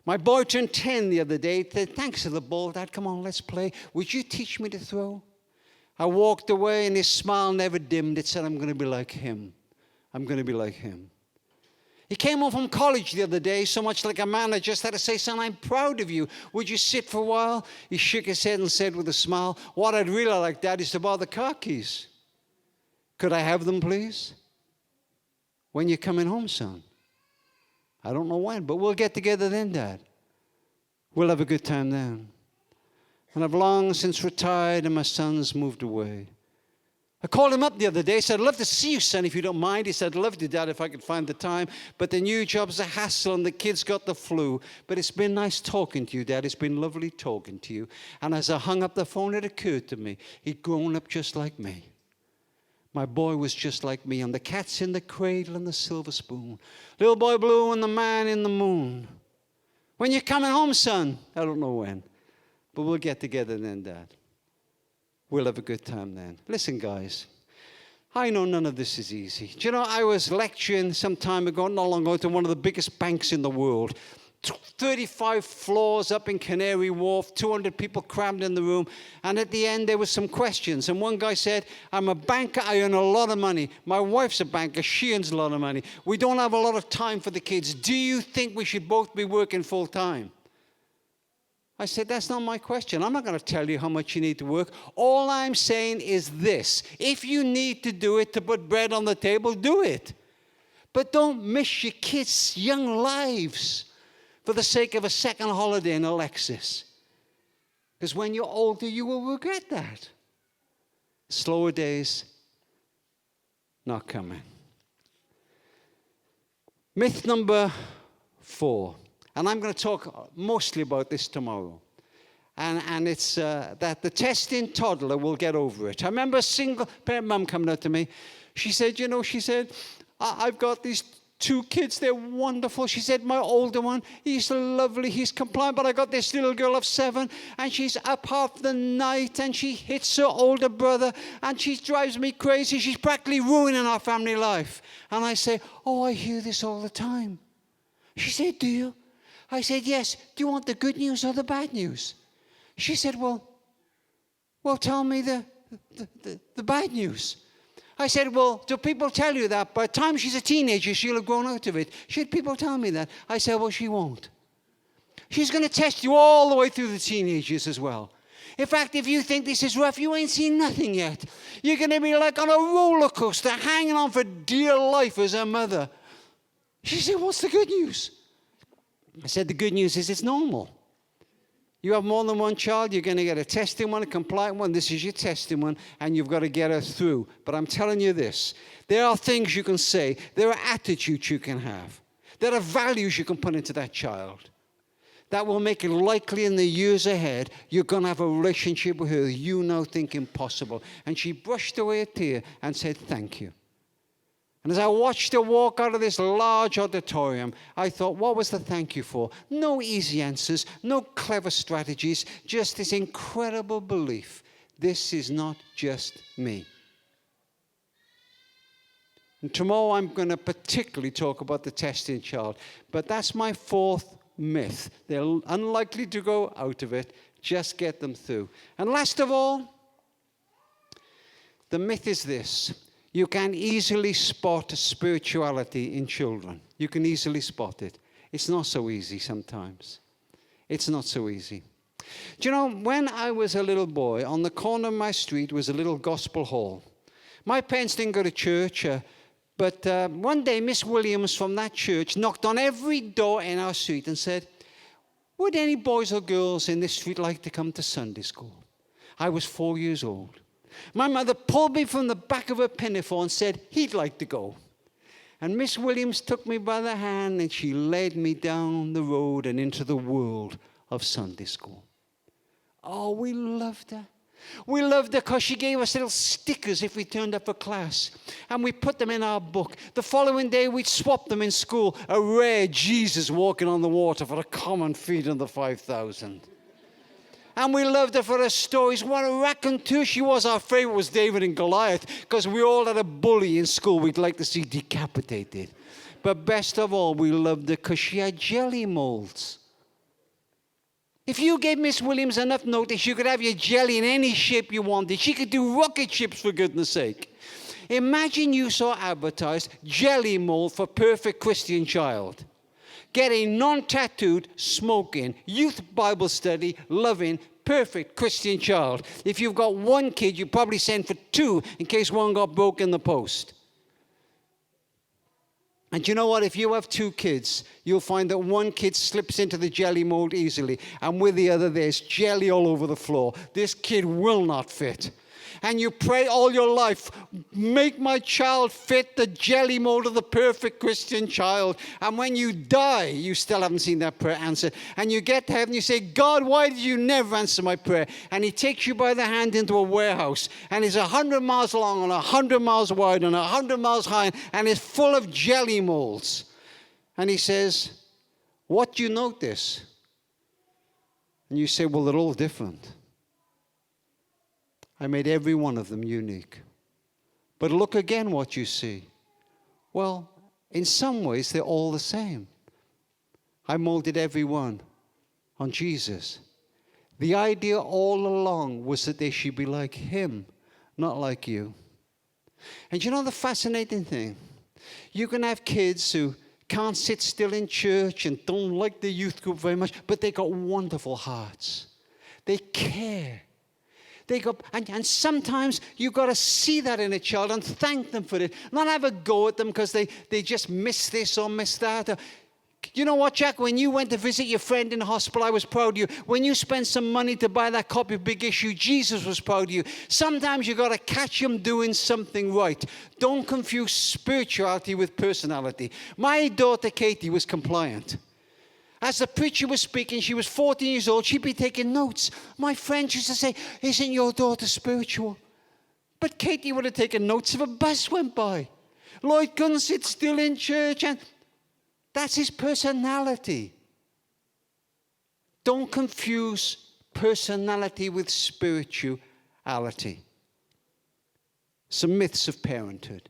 My boy turned 10 the other day. He said, thanks for the ball, Dad. Come on, let's play. Would you teach me to throw? I walked away and his smile never dimmed. It said, I'm going to be like him. I'm going to be like him. He came home from college the other day, so much like a man. I just had to say, son, I'm proud of you. Would you sit for a while? He shook his head and said with a smile, what I'd really like, Dad, is to borrow the car keys. Could I have them, please? When you're coming home, son. I don't know when, but we'll get together then, Dad. We'll have a good time then. And I've long since retired and my son's moved away. I called him up the other day. I said, I'd love to see you, son, if you don't mind. He said, I'd love to, Dad, if I could find the time. But the new job's a hassle and the kids got the flu. But it's been nice talking to you, Dad. It's been lovely talking to you. And as I hung up the phone, it occurred to me, he'd grown up just like me. My boy was just like me. And the cat's in the cradle and the silver spoon. Little boy blue and the man in the moon. When you're coming home, son? I don't know when. But we'll get together then, Dad. We'll have a good time then. Listen, guys, I know none of this is easy. Do you know, I was lecturing some time ago, not long ago, to one of the biggest banks in the world. 35 floors up in Canary Wharf, 200 people crammed in the room. And at the end, there were some questions. And one guy said, I'm a banker, I earn a lot of money. My wife's a banker, she earns a lot of money. We don't have a lot of time for the kids. Do you think we should both be working full time? I said, that's not my question. I'm not going to tell you how much you need to work. All I'm saying is this. If you need to do it to put bread on the table, do it. But don't miss your kids' young lives for the sake of a second holiday in a Lexus. Because when you're older, you will regret that. Slower days, not coming. Myth number 4, and I'm going to talk mostly about this tomorrow. And it's that the testing toddler will get over it. I remember a single-parent mum coming up to me. She said, I've got these 2 kids, they're wonderful. She said, my older one, he's lovely, he's compliant, but I got this little girl of 7, and she's up half the night, and she hits her older brother, and she drives me crazy. She's practically ruining our family life. And I say, oh, I hear this all the time. She said, do you? I said, yes. Do you want the good news or the bad news? She said, well, tell me the bad news. I said, well, do people tell you that by the time she's a teenager, she'll have grown out of it? Should people tell me that? I said, well, she won't. She's going to test you all the way through the teenagers as well. In fact, if you think this is rough, you ain't seen nothing yet. You're going to be like on a roller coaster, hanging on for dear life as her mother. She said, what's the good news? I said, the good news is it's normal. You have more than one child, you're going to get a testing one, a compliant one. This is your testing one, and you've got to get her through. But I'm telling you this, there are things you can say, there are attitudes you can have, there are values you can put into that child that will make it likely in the years ahead you're going to have a relationship with her you now think impossible. And she brushed away a tear and said, thank you. And as I watched her walk out of this large auditorium, I thought, what was the thank you for? No easy answers, no clever strategies, just this incredible belief. This is not just me. And tomorrow I'm going to particularly talk about the testing child. But that's my 4th myth. They're unlikely to go out of it. Just get them through. And last of all, the myth is this. You can easily spot spirituality in children. You can easily spot it. It's not so easy sometimes. It's not so easy. Do you know, when I was a little boy, on the corner of my street was a little gospel hall. My parents didn't go to church, but one day Miss Williams from that church knocked on every door in our street and said, would any boys or girls in this street like to come to Sunday school? I was 4 years old. My mother pulled me from the back of her pinafore and said he'd like to go. And Miss Williams took me by the hand and she led me down the road and into the world of Sunday school. Oh, we loved her. We loved her because she gave us little stickers if we turned up for class. And we put them in our book. The following day we'd swap them in school. A rare Jesus walking on the water for a common feed of the 5,000. And we loved her for her stories. What a raconteur she was. Our favorite was David and Goliath because we all had a bully in school we'd like to see decapitated. But best of all, we loved her because she had jelly molds. If you gave Miss Williams enough notice, you could have your jelly in any shape you wanted. She could do rocket ships, for goodness sake. Imagine you saw advertised jelly mold for perfect Christian child. Get a non-tattooed, smoking, youth Bible study, loving, perfect Christian child. If you've got 1 kid, you probably send for 2 in case one got broke in the post. And you know what? If you have 2 kids, you'll find that 1 kid slips into the jelly mold easily, and with the other, there's jelly all over the floor. This kid will not fit. And you pray all your life, make my child fit the jelly mold of the perfect Christian child. And when you die, you still haven't seen that prayer answered. And you get to heaven, you say, God, why did you never answer my prayer? And he takes you by the hand into a warehouse. And it's 100 miles long and 100 miles wide and 100 miles high. And it's full of jelly molds. And he says, what do you notice? And you say, well, they're all different. I made every one of them unique. But look again what you see. Well, in some ways, they're all the same. I molded every one on Jesus. The idea all along was that they should be like him, not like you. And you know the fascinating thing? You can have kids who can't sit still in church and don't like the youth group very much, but they got wonderful hearts. They care. They go, and sometimes you've got to see that in a child and thank them for it. Not have a go at them because they just miss this or miss that. You know what, Jack? When you went to visit your friend in the hospital, I was proud of you. When you spent some money to buy that copy of Big Issue, Jesus was proud of you. Sometimes you got to catch him doing something right. Don't confuse spirituality with personality. My daughter Katie was compliant. As the preacher was speaking, she was 14 years old. She'd be taking notes. My friend used to say, "Isn't your daughter spiritual?" But Katie would have taken notes if a bus went by. Lloyd couldn't sit still in church, and that's his personality. Don't confuse personality with spirituality. Some myths of parenthood.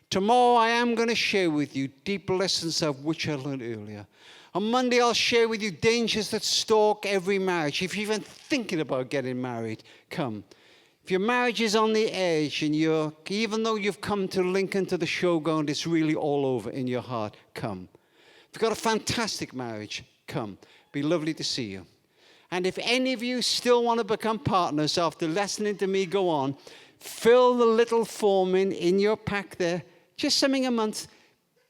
Tomorrow I am going to share with you deep lessons of which I learned earlier. On Monday I'll share with you dangers that stalk every marriage. If you're even thinking about getting married, come. If your marriage is on the edge and even though you've come to Lincoln to the showground, it's really all over in your heart, come. If you've got a fantastic marriage, come. Be lovely to see you. And if any of you still want to become partners after listening to me go on, fill the little form in your pack there, just something a month.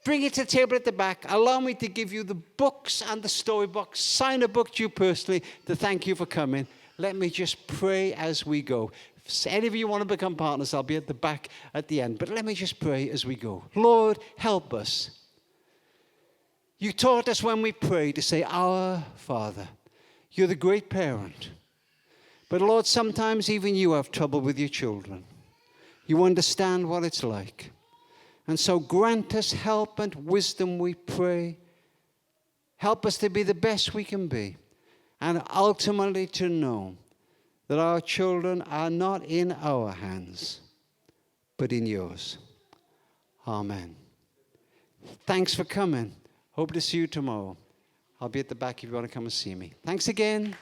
Bring it to the table at the back. Allow me to give you the books and the storybook. Sign a book to you personally to thank you for coming. Let me just pray as we go. If any of you want to become partners, I'll be at the back at the end. But let me just pray as we go. Lord, help us. You taught us when we pray to say, "Our Father." You're the great parent. But Lord, sometimes even you have trouble with your children. You understand what it's like. And so grant us help and wisdom, we pray. Help us to be the best we can be. And ultimately to know that our children are not in our hands, but in yours. Amen. Thanks for coming. Hope to see you tomorrow. I'll be at the back if you want to come and see me. Thanks again.